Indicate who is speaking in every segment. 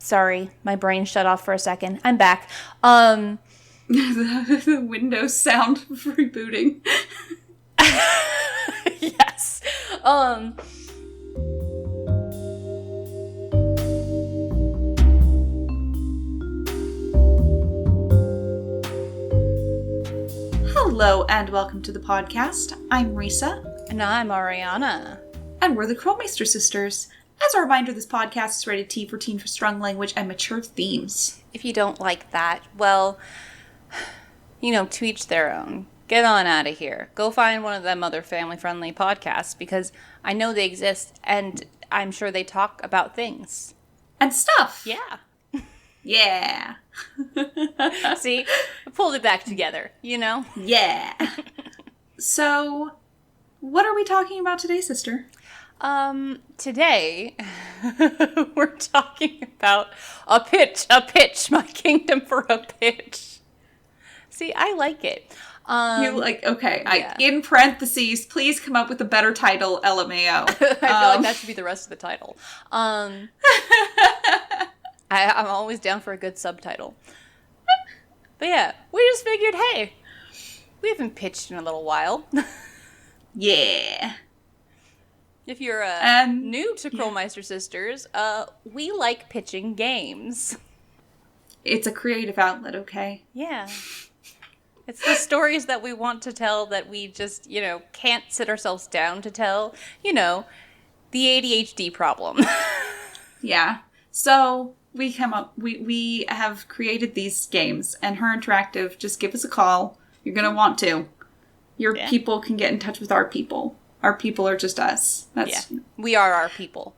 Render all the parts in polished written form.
Speaker 1: Sorry, my brain shut off for a second. I'm back.
Speaker 2: The Windows sound of rebooting.
Speaker 1: Yes.
Speaker 2: Hello and welcome to the podcast. I'm Risa.
Speaker 1: And I'm Ariana.
Speaker 2: And we're the Krolmeister sisters. As a reminder, this podcast is rated T for teen for strong language and mature themes.
Speaker 1: If you don't like that, well, to each their own. Get on out of here. Go find one of them other family-friendly podcasts, because I know they exist, and I'm sure they talk about things.
Speaker 2: And stuff.
Speaker 1: Yeah.
Speaker 2: Yeah.
Speaker 1: See? I pulled it back together,
Speaker 2: Yeah. So, what are we talking about today, sister?
Speaker 1: Today, we're talking about a pitch, my kingdom for a pitch. See, I like it.
Speaker 2: Okay,
Speaker 1: yeah.
Speaker 2: In parentheses, please come up with a better title, LMAO.
Speaker 1: I feel like that should be the rest of the title. I'm always down for a good subtitle. But yeah, we just figured, hey, we haven't pitched in a little while.
Speaker 2: Yeah.
Speaker 1: If you're new to Krolmeister Sisters, we like pitching games.
Speaker 2: It's a creative outlet, okay?
Speaker 1: Yeah. It's the stories that we want to tell that we just, can't sit ourselves down to tell. The ADHD problem.
Speaker 2: Yeah. So we have created these games, and Her Interactive, just give us a call. You're going to want to. People can get in touch with our people. Our people are just us.
Speaker 1: We are our people.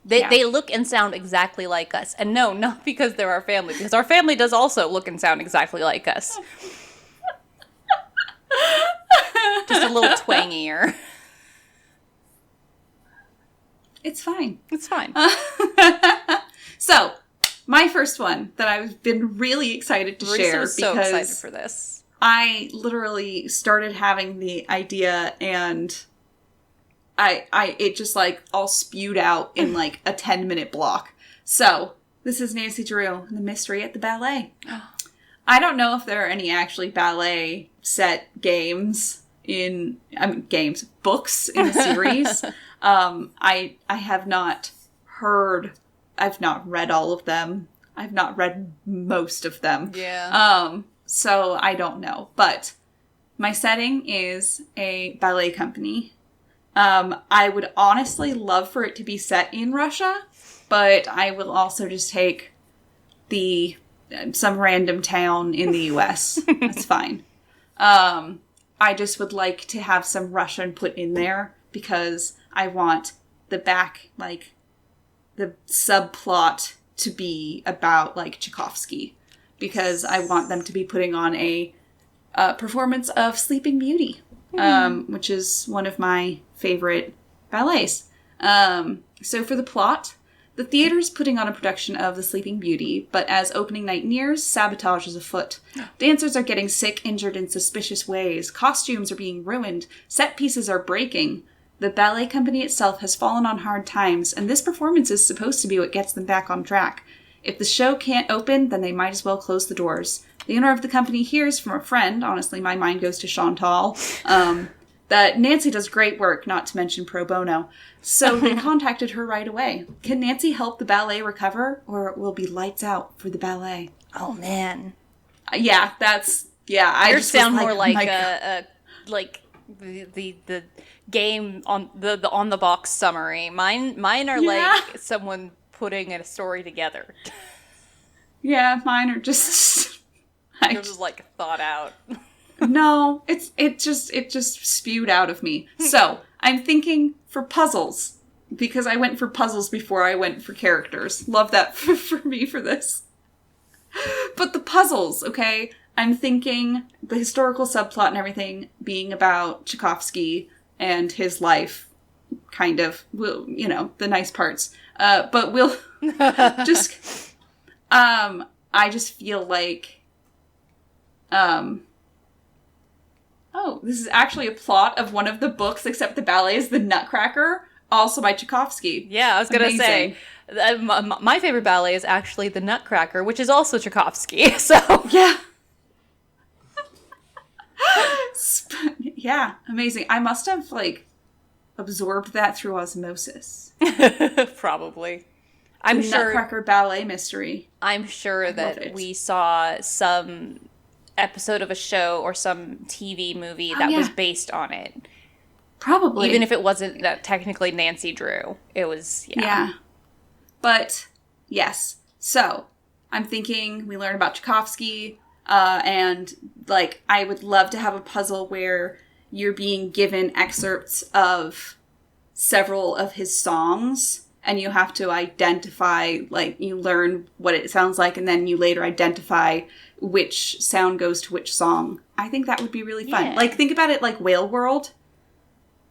Speaker 1: They look and sound exactly like us. And no, not because they're our family, because our family does also look and sound exactly like us. Just a little twangier.
Speaker 2: It's fine.
Speaker 1: It's fine.
Speaker 2: So, my first one that I've been really excited to share
Speaker 1: was so excited for this.
Speaker 2: I literally started having the idea and it just all spewed out in a 10-minute block. So, this is Nancy Drew, The Mystery at the Ballet. I don't know if there are any actually ballet set books in the series. I have not I've not read all of them. I've not read most of them.
Speaker 1: Yeah.
Speaker 2: So I don't know. But my setting is a ballet company. I would honestly love for it to be set in Russia, but I will also just take some random town in the US. That's fine. I just would like to have some Russian put in there because I want the the subplot to be about Tchaikovsky, because I want them to be putting on a performance of Sleeping Beauty, which is one of my favorite ballets. So for the plot, the theater is putting on a production of The Sleeping Beauty, but as opening night nears, sabotage is afoot. Dancers are getting sick, injured in suspicious ways. Costumes are being ruined. Set pieces are breaking. The ballet company itself has fallen on hard times, and this performance is supposed to be what gets them back on track. If the show can't open, then they might as well close the doors. The owner of the company hears from a friend, honestly my mind goes to Chantal, that Nancy does great work, not to mention pro bono. So they contacted her right away. Can Nancy help the ballet recover, or it will be lights out for the ballet?
Speaker 1: Oh, man.
Speaker 2: Yeah, I
Speaker 1: Yours
Speaker 2: just
Speaker 1: sound more like the game on the box summary. Mine are like someone putting a story together.
Speaker 2: Yeah, mine are just
Speaker 1: Yours is thought out.
Speaker 2: No, it just spewed out of me. So, I'm thinking for puzzles, because I went for puzzles before I went for characters. Love that for me for this. But the puzzles, okay? I'm thinking the historical subplot and everything being about Tchaikovsky and his life, kind of, the nice parts. But we'll just, I just feel like, oh, this is actually a plot of one of the books, except the ballet is The Nutcracker, also by Tchaikovsky.
Speaker 1: Yeah, I was going to say, My favorite ballet is actually the Nutcracker, which is also Tchaikovsky. So
Speaker 2: Yeah. Yeah, amazing. I must have, like, absorbed that through osmosis.
Speaker 1: probably. I'm
Speaker 2: The
Speaker 1: sure.
Speaker 2: Nutcracker Ballet Mystery.
Speaker 1: I'm sure
Speaker 2: love
Speaker 1: that
Speaker 2: it.
Speaker 1: we saw some episode of a show or some TV movie that was
Speaker 2: yeah.
Speaker 1: based on it.
Speaker 2: Probably.
Speaker 1: Even if it wasn't technically Nancy Drew. It was,
Speaker 2: Yeah. But, yes. So, I'm thinking we learn about Tchaikovsky, and, like, I would love to have a puzzle where you're being given excerpts of several of his songs, and you have to identify, like, you learn what it sounds like, and then you later identify which sound goes to which song. I think that would be really fun.
Speaker 1: Yeah.
Speaker 2: Like, think about it like Whale World,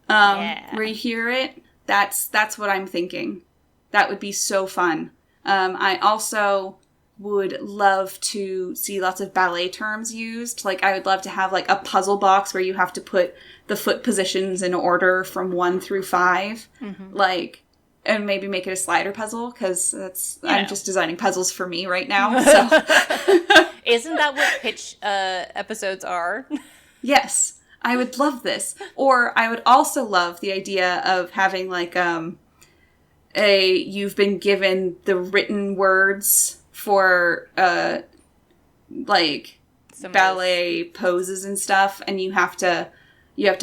Speaker 2: where you hear it. That's what I'm thinking. That would be so fun. I also would love to see lots of ballet terms used. Like, I would love to have, like, a puzzle box where you have to put the foot positions in order from 1 through 5.
Speaker 1: Mm-hmm.
Speaker 2: Like, and maybe make it a slider puzzle, because I'm just designing puzzles for me right now. So,
Speaker 1: Isn't that what pitch episodes are?
Speaker 2: yes, I would love this. Or I would also love the idea of having, like, you've been given the written words for, like, ballet poses and stuff, and you have to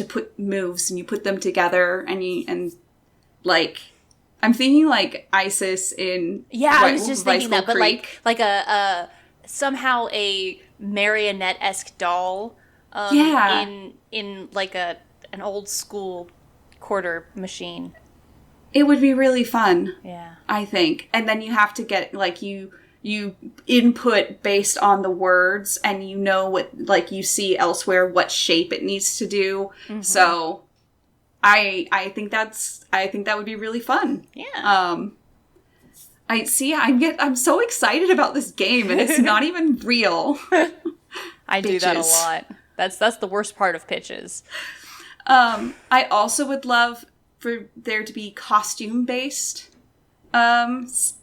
Speaker 2: put moves, and you put them together, and like, I'm thinking like Isis in
Speaker 1: I was just thinking that, but
Speaker 2: Creek.
Speaker 1: like a somehow a marionette-esque doll, in like an old school quarter machine.
Speaker 2: It would be really fun.
Speaker 1: Yeah,
Speaker 2: I think, and then you have to get, like, you input based on the words, and you know what, like, you see elsewhere what shape it needs to do. Mm-hmm. So I think that would be really fun.
Speaker 1: Yeah.
Speaker 2: I'm so excited about this game, and it's not even real.
Speaker 1: I do that a lot. That's the worst part of pitches.
Speaker 2: I also would love for there to be costume-based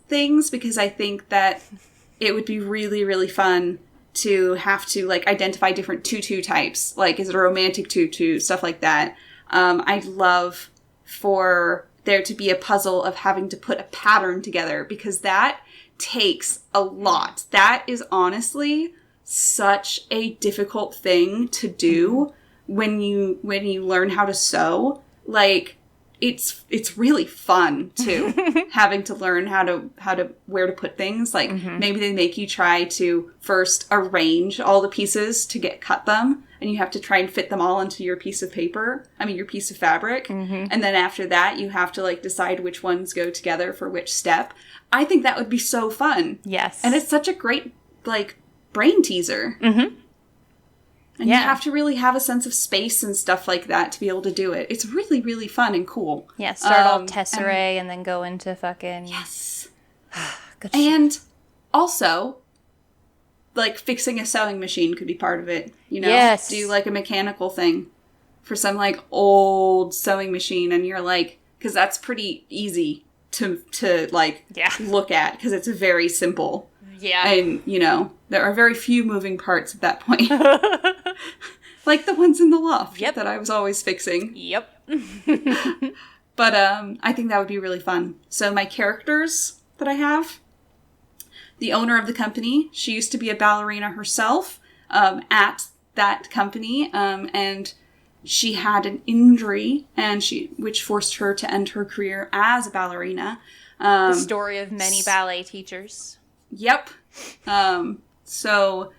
Speaker 2: things, because I think that it would be really, really fun to have to, like, identify different tutu types. Like, is it a romantic tutu? Stuff like that. I'd love for there to be a puzzle of having to put a pattern together, because that takes a lot. That is honestly such a difficult thing to do when you learn how to sew. Like, it's really fun too, having to learn how to where to put things. Like, maybe they make you try to first arrange all the pieces to cut them, and you have to try and fit them all into your piece of fabric. And then after that, you have to, like, decide which ones go together for which step. I think that would be so fun.
Speaker 1: Yes.
Speaker 2: And it's such a great, like, brain teaser. Mm-hmm. And you have to really have a sense of space and stuff like that to be able to do it. It's really, really fun and cool.
Speaker 1: Yeah, start all tesserae and then go into fucking...
Speaker 2: Yes.
Speaker 1: Good
Speaker 2: and also, like, fixing a sewing machine could be part of it. You know?
Speaker 1: Yes.
Speaker 2: Do, like, a mechanical thing for some, like, old sewing machine. And you're like... Because that's pretty easy to like, look at. Because it's very simple.
Speaker 1: Yeah.
Speaker 2: And, you know, there are very few moving parts at that point. Like the ones in the loft that I was always fixing.
Speaker 1: Yep.
Speaker 2: But I think that would be really fun. So my characters that I have, the owner of the company, she used to be a ballerina herself at that company. And she had an injury, which forced her to end her career as a ballerina.
Speaker 1: The story of many ballet teachers.
Speaker 2: Yep. So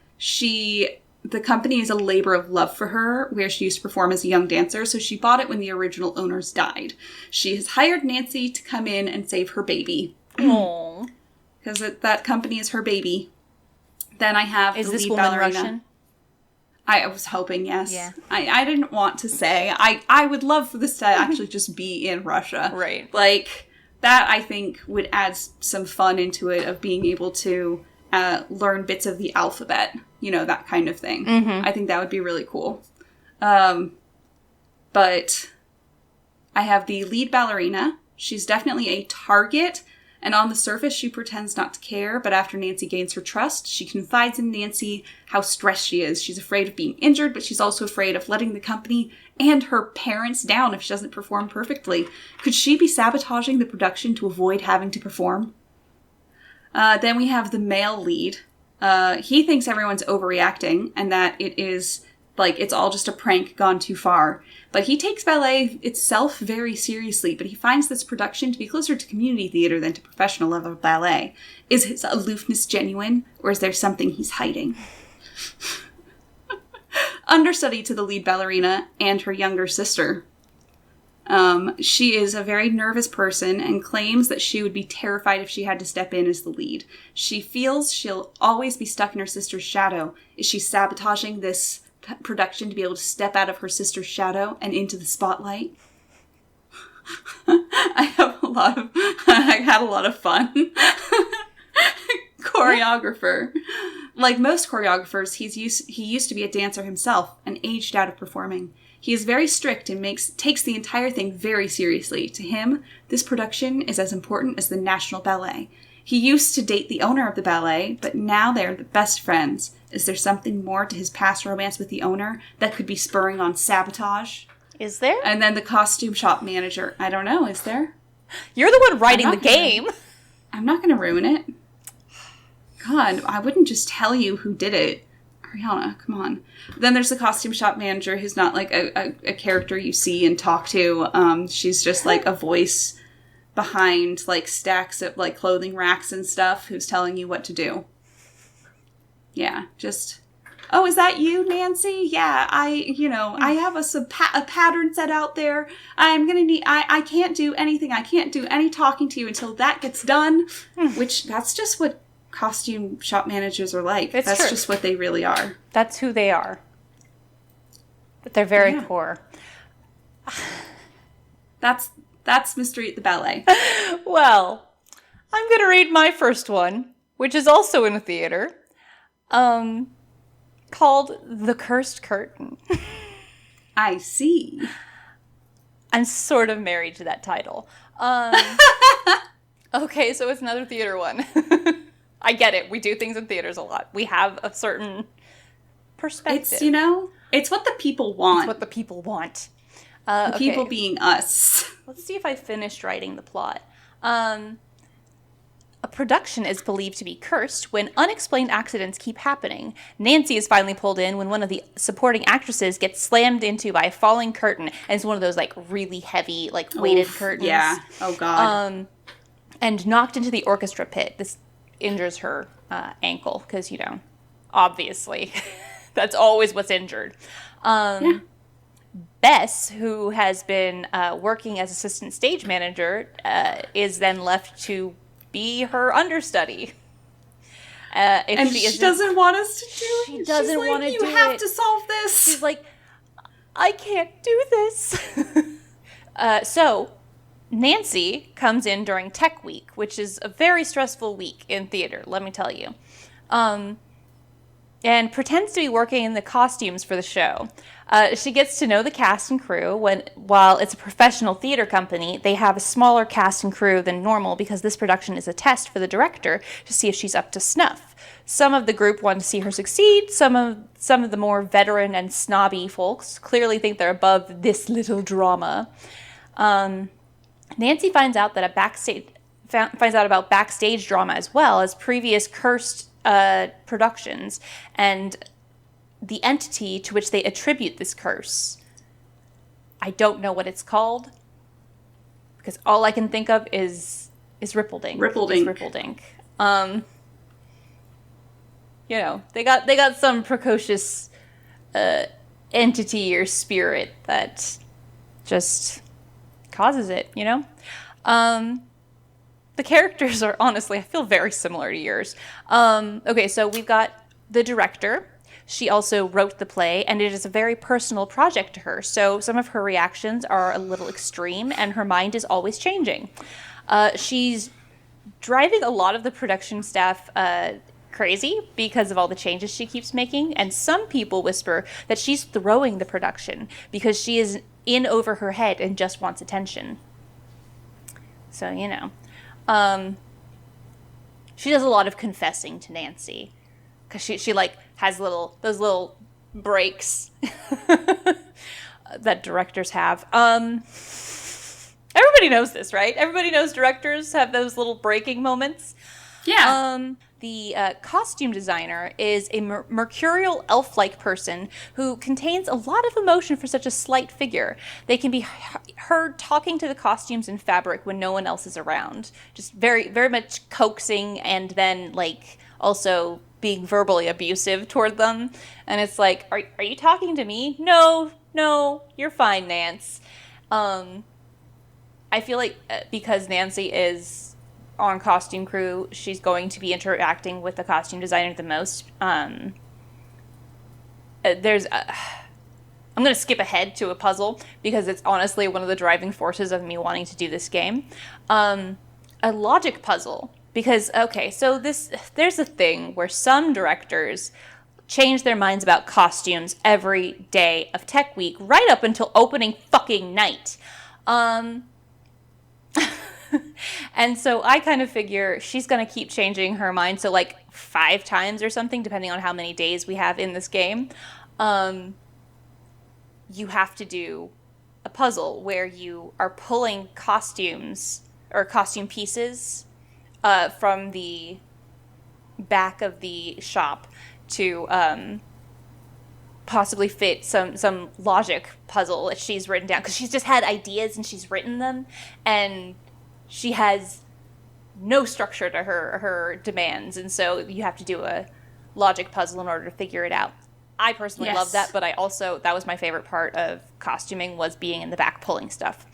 Speaker 2: the company is a labor of love for her, where she used to perform as a young dancer, so she bought it when the original owners died. She has hired Nancy to come in and save her baby.
Speaker 1: Aww.
Speaker 2: Because that company is her baby. Then I have
Speaker 1: Is
Speaker 2: the
Speaker 1: this
Speaker 2: lead
Speaker 1: woman
Speaker 2: ballerina.
Speaker 1: Russian?
Speaker 2: I was hoping, yes.
Speaker 1: Yeah.
Speaker 2: I didn't want to say. I would love for this to actually just be in Russia.
Speaker 1: Right.
Speaker 2: Like... That, I think, would add some fun into it, of being able to learn bits of the alphabet, you know, that kind of thing. I think that would be really cool. But I have the lead ballerina. She's definitely a target, And on the surface, she pretends not to care, but after Nancy gains her trust, she confides in Nancy how stressed she is. She's afraid of being injured, but she's also afraid of letting the company and her parents down if she doesn't perform perfectly. Could she be sabotaging the production to avoid having to perform? Then we have the male lead. He thinks everyone's overreacting and that it is, like, it's all just a prank gone too far. But he takes ballet itself very seriously, but he finds this production to be closer to community theater than to professional level ballet. Is his aloofness genuine, or is there something he's hiding? Understudy to the lead ballerina and her younger sister. She is a very nervous person and claims that she would be terrified if she had to step in as the lead. She feels she'll always be stuck in her sister's shadow. Is she sabotaging this production to be able to step out of her sister's shadow and into the spotlight? I had a lot of fun. Choreographer. Like most choreographers, he used to be a dancer himself and aged out of performing. He is very strict and takes the entire thing very seriously. To him, this production is as important as the National Ballet. He used to date the owner of the ballet, but now they're the best friends. Is there something more to his past romance with the owner that could be spurring on sabotage?
Speaker 1: Is there?
Speaker 2: And then the costume shop manager. I don't know, is there?
Speaker 1: You're the one writing the game.
Speaker 2: I'm not going to ruin it. God, I wouldn't just tell you who did it. Ariana, come on. Then there's the costume shop manager who's not like a character you see and talk to. She's just like a voice behind like stacks of like clothing racks and stuff who's telling you what to do. Yeah, just, oh, is that you, Nancy? Yeah, I have a pattern set out there. I can't do anything. I can't do any talking to you until that gets done. Which, that's just what costume shop managers are like. That's true. Just what they really are.
Speaker 1: That's who they are. But they're very poor.
Speaker 2: That's Mystery at the Ballet.
Speaker 1: Well, I'm going to read my first one, which is also in a theater, called The Cursed Curtain.
Speaker 2: I see.
Speaker 1: I'm sort of married to that title. Okay, so it's another theater one. I get it. We do things in theaters a lot. We have a certain perspective.
Speaker 2: It's what the people want.
Speaker 1: It's what the people want.
Speaker 2: People being us.
Speaker 1: Let's see if I finished writing the plot. A production is believed to be cursed when unexplained accidents keep happening. Nancy is finally pulled in when one of the supporting actresses gets slammed into by a falling curtain, and it's one of those like really heavy, like weighted curtains.
Speaker 2: Yeah. Oh God.
Speaker 1: And knocked into the orchestra pit. This injures her ankle because obviously that's always what's injured. Bess, who has been working as assistant stage manager, is then left to be her understudy.
Speaker 2: She doesn't want us to do it.
Speaker 1: She doesn't want to do it.
Speaker 2: You have to solve this.
Speaker 1: She's like, I can't do this. So Nancy comes in during Tech Week, which is a very stressful week in theater, let me tell you. And pretends to be working in the costumes for the show. She gets to know the cast and crew. While it's a professional theater company, they have a smaller cast and crew than normal because this production is a test for the director to see if she's up to snuff. Some of the group want to see her succeed. Some of the more veteran and snobby folks clearly think they're above this little drama. Nancy finds out about backstage drama as well as previous cursed productions and the entity to which they attribute this curse. I don't know what it's called because all I can think of is Rippledink. Rippledink. They got some precocious entity or spirit that just causes it. The characters are, honestly, I feel very similar to yours. Okay, so we've got the director. She also wrote the play, and it is a very personal project to her. So some of her reactions are a little extreme, and her mind is always changing. She's driving a lot of the production staff crazy because of all the changes she keeps making. And some people whisper that she's throwing the production because she is in over her head and just wants attention. So, she does a lot of confessing to Nancy. Because she like, has those little breaks that directors have. Everybody knows this, right? Everybody knows directors have those little breaking moments.
Speaker 2: Yeah.
Speaker 1: The costume designer is a mercurial elf-like person who contains a lot of emotion for such a slight figure. They can be heard talking to the costumes and fabric when no one else is around. Just very, very much coaxing and then, like, also being verbally abusive toward them. And it's like, are you talking to me? No, you're fine, Nance. I feel like because Nancy is on costume crew, she's going to be interacting with the costume designer the most. I'm going to skip ahead to a puzzle because it's honestly one of the driving forces of me wanting to do this game. A logic puzzle. Because, okay, so there's a thing where some directors change their minds about costumes every day of Tech Week, right up until opening fucking night. And so I kind of figure she's going to keep changing her mind. So like 5 times or something, depending on how many days we have in this game. You have to do a puzzle where you are pulling costumes or costume pieces from the back of the shop to possibly fit some logic puzzle that she's written down. Because she's just had ideas and she's written them. And she has no structure to her demands, and so you have to do a logic puzzle in order to figure it out. I personally love that, but that was my favorite part of costuming, was being in the back pulling stuff.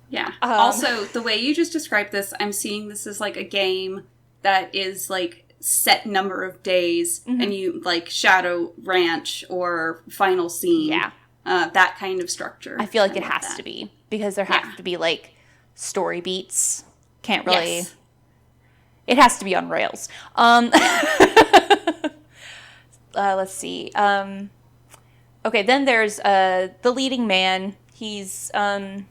Speaker 2: Yeah. Also, the way you just described this, I'm seeing this as like a game that is like set number of days, and you like Shadow Ranch or Final Scene.
Speaker 1: Yeah.
Speaker 2: That kind of structure.
Speaker 1: I feel like it has to be, because there have to be like story beats. Can't really... Yes. It has to be on rails. Let's see. Okay, then there's the leading man. He's fine.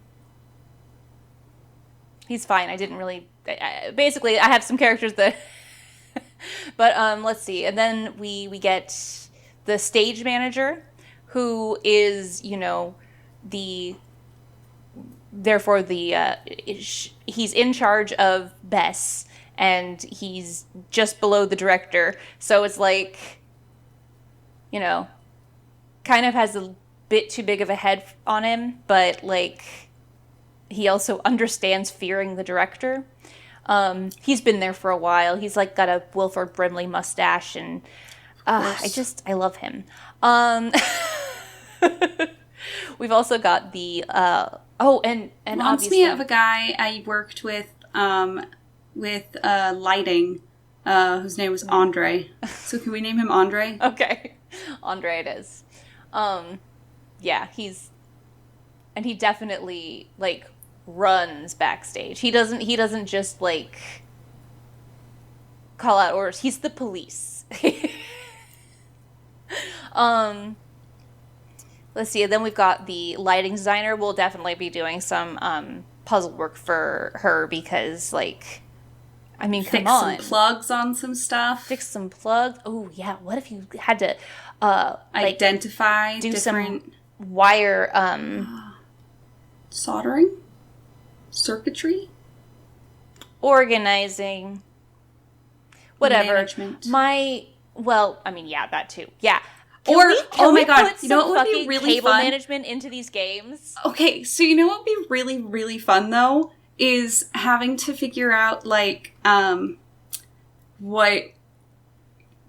Speaker 1: I didn't really... basically, I have some characters that... but let's see. And then we get the stage manager, who is, therefore he's in charge of Bess, and he's just below the director, so it's like, kind of has a bit too big of a head on him, but like he also understands fearing the director. He's been there for a while. He's like got a Wilford Brimley mustache, and I love him. We've also got the and
Speaker 2: reminds me of a guy I worked with lighting, whose name was Andre. So can we name him Andre?
Speaker 1: Okay, Andre it is. Yeah, he definitely like runs backstage. He doesn't just like call out orders. He's the police. Let's see, and then we've got the lighting designer. We'll definitely be doing some puzzle work for her because, like, I mean, come on.
Speaker 2: Fix some plugs on some stuff.
Speaker 1: Fix some plugs. Oh, yeah. What if you had to,
Speaker 2: identify
Speaker 1: do
Speaker 2: different...
Speaker 1: some wire,
Speaker 2: soldering? Circuitry?
Speaker 1: Organizing. Whatever.
Speaker 2: Management.
Speaker 1: Well, I mean, yeah, that too. Yeah. Can
Speaker 2: oh my
Speaker 1: we
Speaker 2: god,
Speaker 1: put
Speaker 2: you know
Speaker 1: some
Speaker 2: what would be
Speaker 1: fucking
Speaker 2: really
Speaker 1: cable
Speaker 2: fun?
Speaker 1: management into these games?
Speaker 2: Okay, so you know what would be really, really fun though? Is having to figure out like,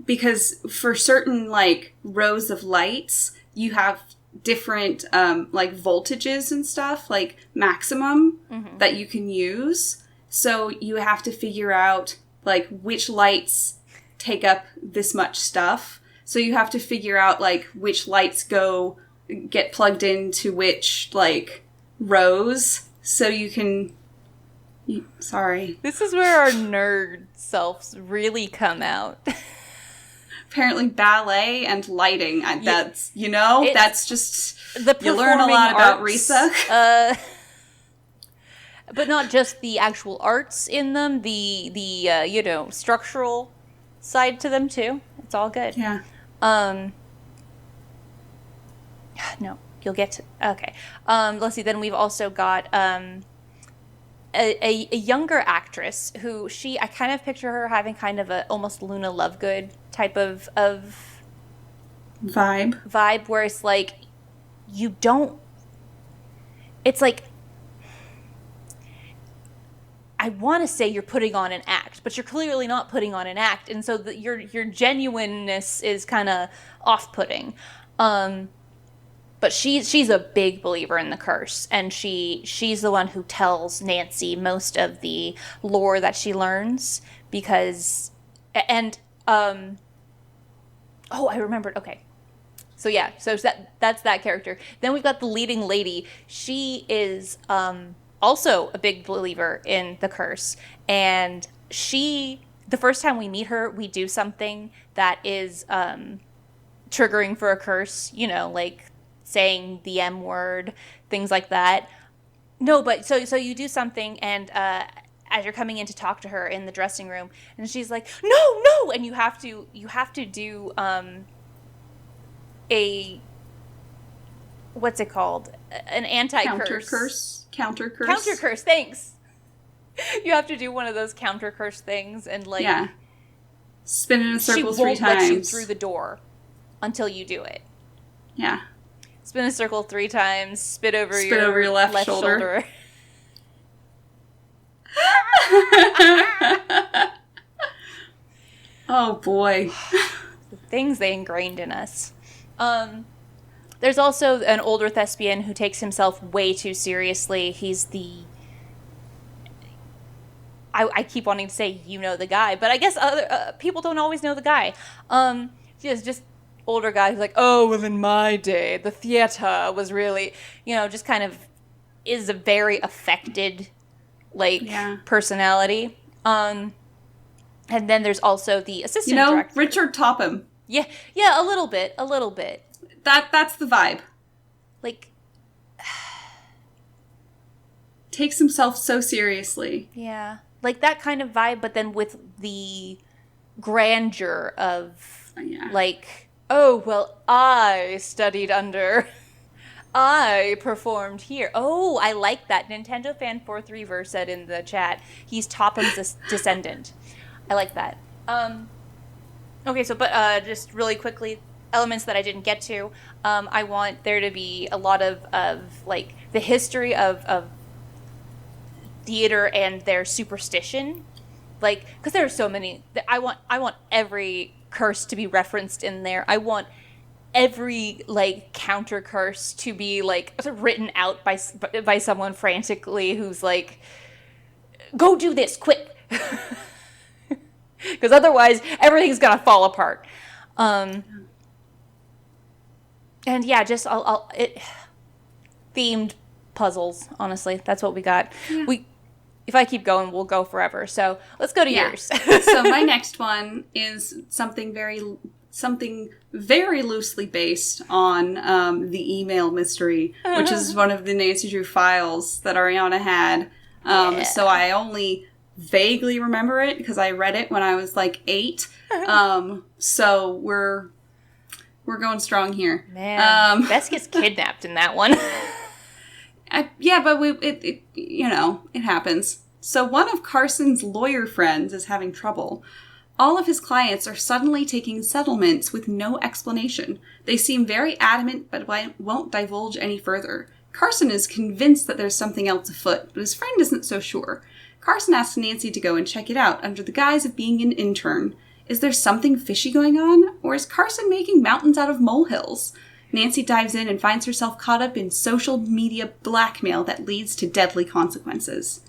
Speaker 2: because for certain like rows of lights, you have different like voltages and stuff, like maximum that you can use. So you have to figure out like which lights take up this much stuff. So you have to figure out, like, which lights get plugged into which, like, rows. So you can... Sorry.
Speaker 1: This is where our nerd selves really come out.
Speaker 2: Apparently ballet and lighting. That's, that's just...
Speaker 1: You
Speaker 2: learn a lot about Risa.
Speaker 1: but not just the actual arts in them, the structural side to them too. It's all good.
Speaker 2: Yeah.
Speaker 1: No, you'll get to, okay. Let's see. Then we've also got a younger actress who I kind of picture her having kind of a almost Luna Lovegood type of vibe, where it's like it's like, I want to say you're putting on an act, but you're clearly not putting on an act, and so your genuineness is kind of off-putting. But she's a big believer in the curse, and she's the one who tells Nancy most of the lore that she learns, because I remembered. Okay. So yeah, so that's that character. Then we've got the leading lady. She is also a big believer in the curse, and the first time we meet her, we do something that is triggering for a curse, like saying the M word, things like that. No, but so you do something, and as you're coming in to talk to her in the dressing room, and she's like, no, and you have to do a, what's it called? An anti-curse.
Speaker 2: Counter curse.
Speaker 1: Counter curse, thanks. You have to do one of those counter curse things, and
Speaker 2: spin in a circle 3 times. She won't
Speaker 1: let you through the door until you do it.
Speaker 2: Yeah.
Speaker 1: Spin a circle 3 times, spit over your left shoulder.
Speaker 2: Oh boy.
Speaker 1: The things they ingrained in us. There's also an older thespian who takes himself way too seriously. He's I keep wanting to say the guy, but I guess other people don't always know the guy. Just older guy who's like, oh, well, in my day, the theater was really, just kind of is a very affected, personality. And then there's also the assistant director.
Speaker 2: Richard Topham.
Speaker 1: Yeah, a little bit.
Speaker 2: That's the vibe. Takes himself so seriously.
Speaker 1: Yeah. That kind of vibe, but then with the grandeur of, oh, well, I studied under, I performed here. Oh, I like that. Nintendo Fan 43verse said in the chat, he's Topham's descendant. I like that. Okay, so, but just really quickly, elements that I didn't get to. I want there to be a lot of the history of theater and their superstition, because there are so many. I want every curse to be referenced in there. I want every counter curse to be written out by someone frantically who's go do this quick, because otherwise everything's gonna fall apart. And yeah, just themed puzzles. Honestly, that's what we got. Yeah. If I keep going, we'll go forever. So let's go to yours.
Speaker 2: So my next one is something very loosely based on the email mystery, which is one of the Nancy Drew files that Ariana had. So I only vaguely remember it because I read it when I was 8. So we're going strong here.
Speaker 1: Man, Bess gets kidnapped in that one.
Speaker 2: But it happens. So one of Carson's lawyer friends is having trouble. All of his clients are suddenly taking settlements with no explanation. They seem very adamant, but won't divulge any further. Carson is convinced that there's something else afoot, but his friend isn't so sure. Carson asks Nancy to go and check it out under the guise of being an intern. Is there something fishy going on? Or is Carson making mountains out of molehills? Nancy dives in and finds herself caught up in social media blackmail that leads to deadly consequences.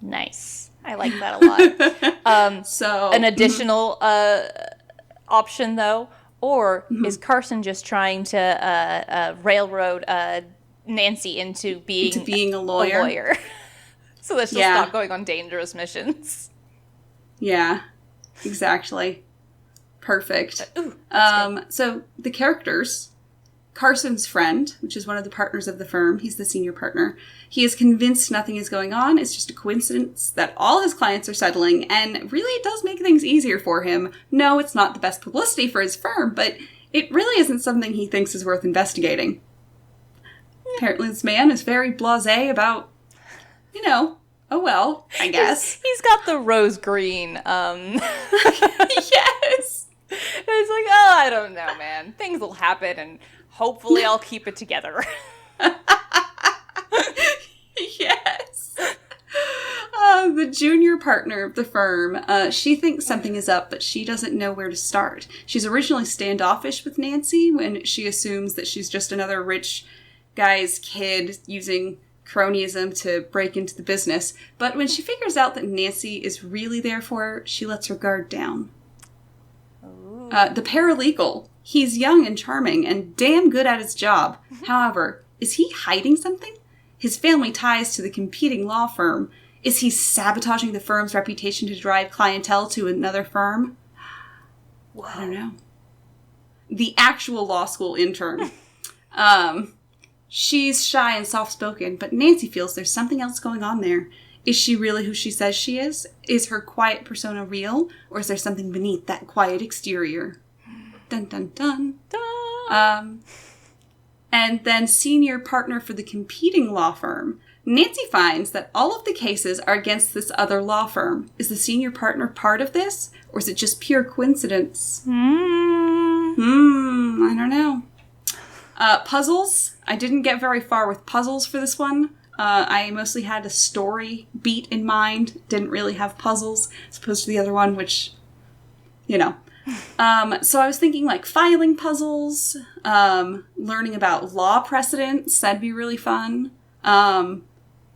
Speaker 1: Nice. I like that a lot. So an additional option, though, or is Carson just trying to railroad Nancy into being
Speaker 2: a lawyer?
Speaker 1: So that she'll stop going on dangerous missions.
Speaker 2: Yeah, exactly. Perfect.
Speaker 1: Ooh,
Speaker 2: so the characters Carson's friend, which is one of the partners of the firm, he's the senior partner, he is convinced nothing is going on. It's just a coincidence that all his clients are settling, and really it does make things easier for him. No, it's not the best publicity for his firm, but it really isn't something he thinks is worth investigating. Apparently this man is very blasé about, oh well, I guess.
Speaker 1: He's got the rose green,
Speaker 2: Yes!
Speaker 1: It's like, oh, I don't know, man. Things will happen, and hopefully I'll keep it together.
Speaker 2: Yes. The junior partner of the firm, she thinks something is up, but she doesn't know where to start. She's originally standoffish with Nancy when she assumes that she's just another rich guy's kid using cronyism to break into the business. But when she figures out that Nancy is really there for her, she lets her guard down. The paralegal, he's young and charming and damn good at his job. However, is he hiding something? His family ties to the competing law firm. Is he sabotaging the firm's reputation to drive clientele to another firm? Whoa. I don't know. The actual law school intern. She's shy and soft-spoken, but Nancy feels there's something else going on there. Is she really who she says she is? Is her quiet persona real? Or is there something beneath that quiet exterior? Dun, dun, dun.
Speaker 1: Dun.
Speaker 2: And then senior partner for the competing law firm. Nancy finds that all of the cases are against this other law firm. Is the senior partner part of this? Or is it just pure coincidence? I don't know. Puzzles. I didn't get very far with puzzles for this one. I mostly had a story beat in mind. Didn't really have puzzles, as opposed to the other one, which, So I was thinking like filing puzzles, learning about law precedents. That'd be really fun.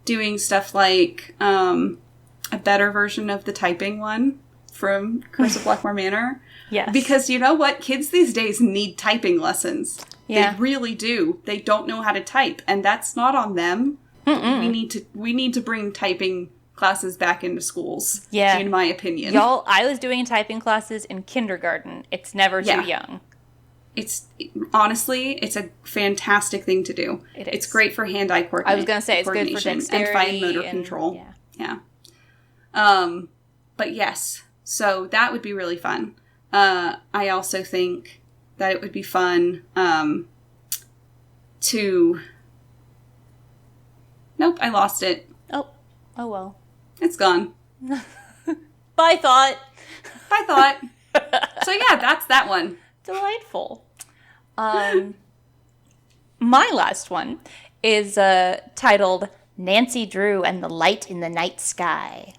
Speaker 2: Doing stuff like a better version of the typing one from Curse of Blackmore Manor.
Speaker 1: Yes.
Speaker 2: Because you know what? Kids these days need typing lessons.
Speaker 1: Yeah.
Speaker 2: They really do. They don't know how to type, and that's not on them. Mm-mm. We need to bring typing classes back into schools.
Speaker 1: Yeah.
Speaker 2: In my opinion.
Speaker 1: Y'all, I was doing typing classes in kindergarten. It's never too young.
Speaker 2: Honestly, it's a fantastic thing to do. It's great for hand-eye coordination.
Speaker 1: I was going to say, it's good for dexterity.
Speaker 2: And fine motor control. Yeah. But yes, so that would be really fun. I also think that it would be fun to... Nope, I lost it.
Speaker 1: Oh well.
Speaker 2: It's gone.
Speaker 1: Bye, thought.
Speaker 2: Bye, thought. So yeah, that's that one.
Speaker 1: Delightful. My last one is titled Nancy Drew and the Light in the Night Sky.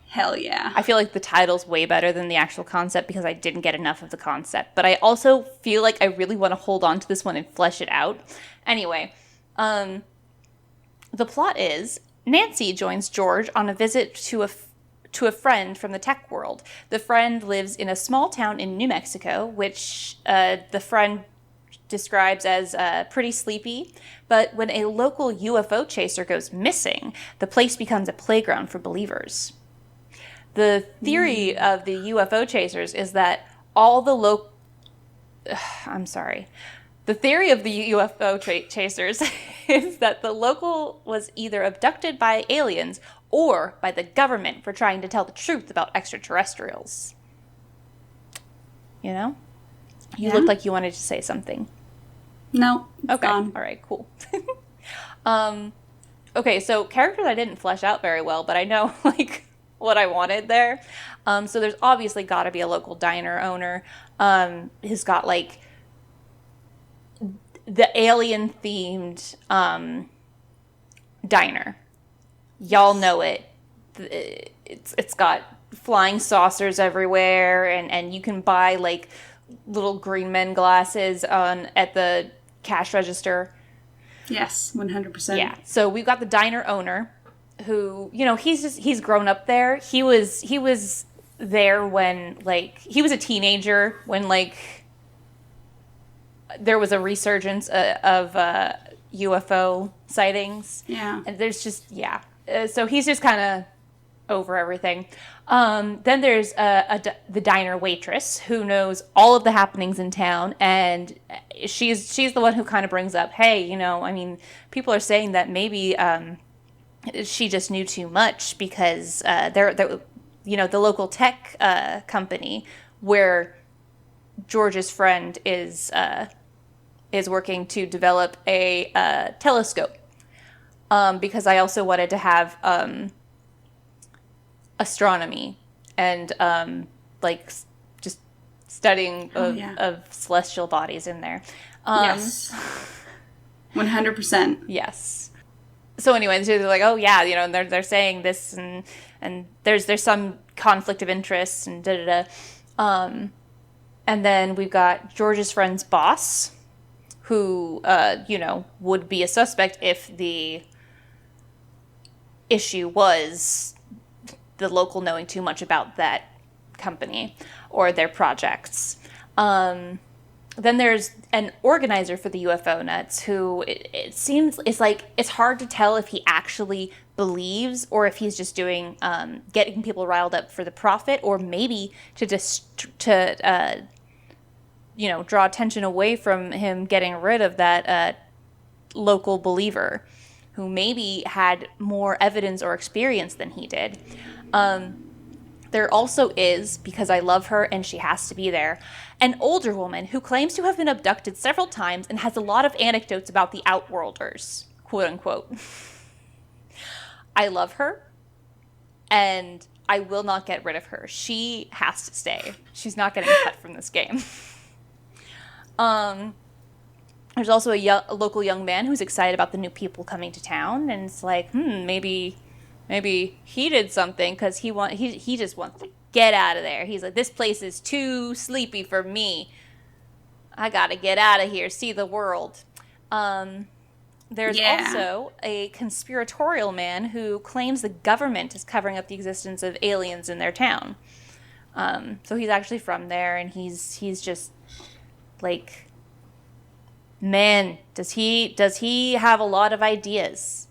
Speaker 2: Hell yeah.
Speaker 1: I feel like the title's way better than the actual concept because I didn't get enough of the concept. But I also feel like I really want to hold on to this one and flesh it out. Anyway, the plot is Nancy joins George on a visit to a friend from the tech world. The friend lives in a small town in New Mexico, which the friend describes as pretty sleepy. But when a local UFO chaser goes missing, the place becomes a playground for believers. The theory of the UFO chasers is that all the The theory of the UFO chasers is that the local was either abducted by aliens or by the government for trying to tell the truth about extraterrestrials. You know? You looked like you wanted to say something.
Speaker 2: No.
Speaker 1: Okay.
Speaker 2: Gone.
Speaker 1: All right, cool. Okay, so characters I didn't flesh out very well, but I know, what I wanted there. So there's obviously got to be a local diner owner who's got, the alien-themed diner. Y'all know it. It's got flying saucers everywhere, and you can buy, little green men glasses at the cash register.
Speaker 2: Yes, 100%.
Speaker 1: Yeah. So we've got the diner owner who, he's grown up there. He was there when, he was a teenager when, there was a resurgence of UFO sightings.
Speaker 2: Yeah.
Speaker 1: And there's just, so he's just kind of over everything. Then there's the diner waitress who knows all of the happenings in town, and she's the one who kind of brings up, hey, I mean, people are saying that maybe she just knew too much because they're the local tech company where George's friend is working to develop a telescope. Because I also wanted to have astronomy and just studying of celestial bodies in there.
Speaker 2: Yes, 100%.
Speaker 1: Yes. So anyway, they're like, oh yeah, and they're saying this, and there's some conflict of interest and da da da. And then we've got George's friend's boss, who would be a suspect if the issue was the local knowing too much about that company or their projects. Then there's an organizer for the UFO Nuts who it seems it's hard to tell if he actually believes or if he's just doing getting people riled up for the profit, or maybe to draw attention away from him getting rid of that local believer who maybe had more evidence or experience than he did. There also is, because I love her and she has to be there, an older woman who claims to have been abducted several times and has a lot of anecdotes about the Outworlders, quote unquote. I love her, and I will not get rid of her. She has to stay. She's not getting cut from this game. There's also a local young man who's excited about the new people coming to town, and it's like, maybe he did something because he just wants to get out of there. He's like, this place is too sleepy for me. I gotta get out of here, see the world. There's also a conspiratorial man who claims the government is covering up the existence of aliens in their town. So he's actually from there, and he's just like, man, does he have a lot of ideas?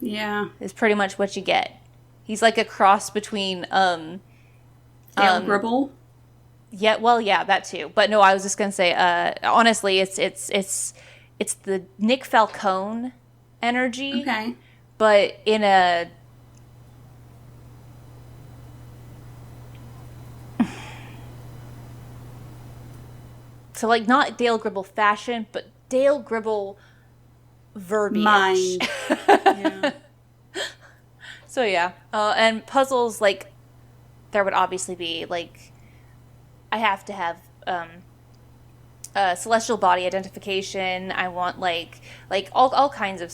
Speaker 2: Yeah.
Speaker 1: Is pretty much what you get. He's like a cross between
Speaker 2: Dale Gribble.
Speaker 1: Yeah, well, yeah, that too. But no, I was just gonna say, honestly, it's the Nick Falcone energy.
Speaker 2: Okay.
Speaker 1: But in a so like not Dale Gribble fashion, but Dale Gribble verbiage.
Speaker 2: Mind. Yeah.
Speaker 1: So yeah, and puzzles, like, there would obviously be, like, I have to have celestial body identification. I want like all kinds of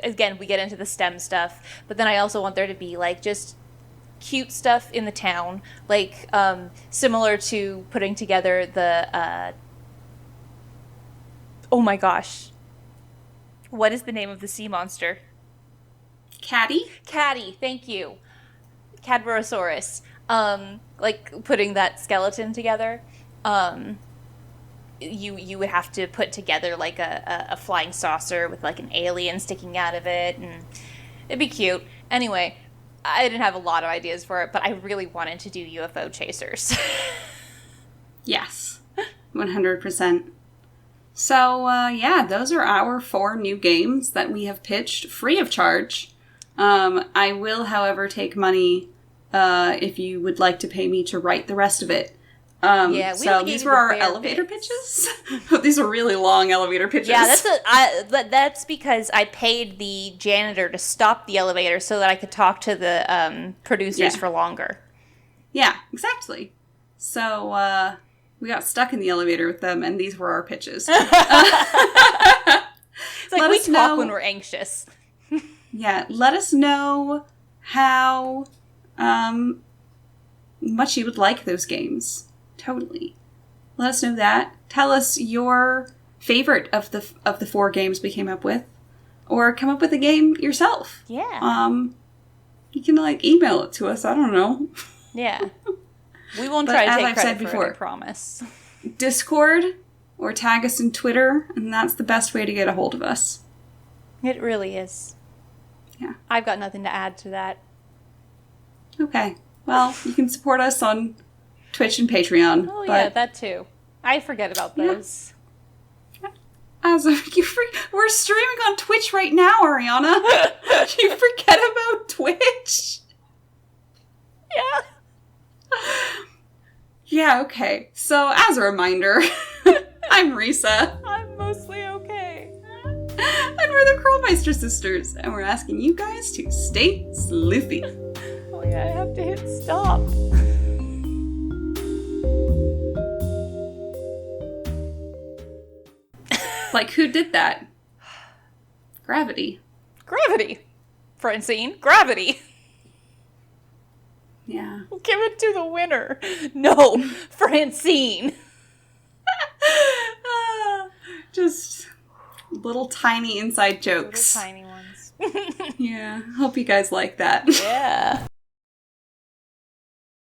Speaker 1: again, we get into the STEM stuff, but then I also want there to be like just cute stuff in the town, like similar to putting together the oh my gosh, what is the name of the sea monster?
Speaker 2: Caddy,
Speaker 1: thank you. Cadborosaurus. Like putting that skeleton together. You would have to put together like a flying saucer with like an alien sticking out of it, and it'd be cute. Anyway, I didn't have a lot of ideas for it, but I really wanted to do UFO chasers.
Speaker 2: Yes, 100%. So, yeah, those are our 4 new games that we have pitched free of charge. I will, however, take money if you would like to pay me to write the rest of it.
Speaker 1: Yeah,
Speaker 2: so these were our elevator pitches. These are really long elevator pitches.
Speaker 1: Yeah, that's because I paid the janitor to stop the elevator so that I could talk to the producers for longer.
Speaker 2: Yeah, exactly. So we got stuck in the elevator with them, and these were our pitches.
Speaker 1: It's like we talk when we're anxious.
Speaker 2: Yeah, let us know how much you would like those games. Totally. Let us know that. Tell us your favorite of the 4 games we came up with, or come up with a game yourself.
Speaker 1: Yeah.
Speaker 2: You can like email it to us. I don't know.
Speaker 1: Yeah. We won't try to take
Speaker 2: I've
Speaker 1: credit
Speaker 2: said
Speaker 1: for
Speaker 2: before,
Speaker 1: it, I promise.
Speaker 2: Discord or tag us in Twitter, and that's the best way to get a hold of us.
Speaker 1: It really is.
Speaker 2: Yeah.
Speaker 1: I've got nothing to add to that.
Speaker 2: Okay. Well, you can support us on Twitch and Patreon.
Speaker 1: Oh, yeah, that too. I forget about those.
Speaker 2: As we're streaming on Twitch right now, Ariana. You forget about Twitch?
Speaker 1: Yeah.
Speaker 2: Yeah, okay. So, as a reminder, I'm Risa.
Speaker 1: I'm mostly okay.
Speaker 2: And we're the Krolmeister sisters, and we're asking you guys to stay sleuthy.
Speaker 1: Oh yeah, I have to hit stop.
Speaker 2: Like, who did that? Gravity.
Speaker 1: Gravity. Francine, gravity.
Speaker 2: Yeah.
Speaker 1: Give it to the winner. No, Francine.
Speaker 2: Just little tiny inside jokes.
Speaker 1: Little tiny ones.
Speaker 2: Yeah, hope you guys like that.
Speaker 1: Yeah.